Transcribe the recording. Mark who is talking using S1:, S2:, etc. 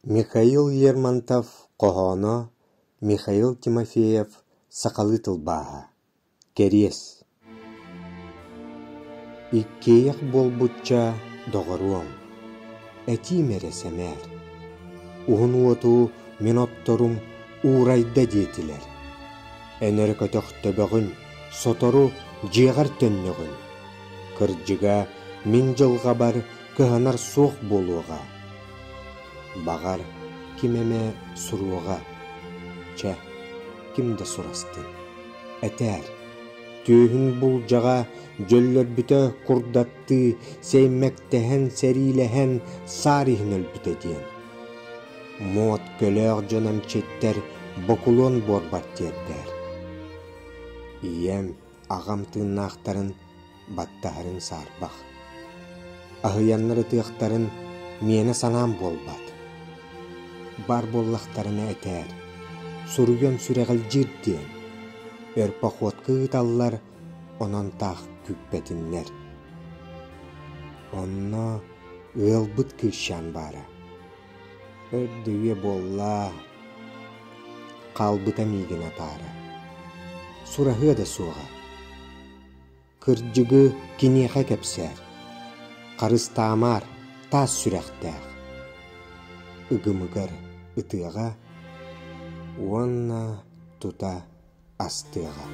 S1: Михаил Лермонтов Қоғоно, Михаил Тимофеев Сақалы тылбаға. Керес. Иккеяқ болбутча доғыруым. Әти мересемер. Уғын уоту минотторум урайда детилер. Әнер көтөқтөбөгін, сотору жиғар төннігін. Кырджыға мин жылға бар кыһанар соқ болуға. Бағар кимеме суруға. Чә, кимді сурастын. Әтәр, түйін бұл жаға жөллөр бүті құрдатты, сеймәктәһән сәриләһән сарихін өлбіті ден. Мот көлөг жонам четтер бокулон борбар тердер. Ием ағам тыыннақтарын баттағарын сарбақ. Ахыяннары тыақтарын мені санам болбат. Бар боллақтарына әтәр, суруйон сүрәғіл жирден, өрпақ таллар онан тақ күппетіннер. Онна ылбыт кышан бара. Өрдіге болла, қалбыта миген атары. Сурахы да суға. Кырджыгы кинеға кәпсәр. Қарыс тамар, тас сүрәқтәғ. Үгімігір ытыға, онна тута астыға.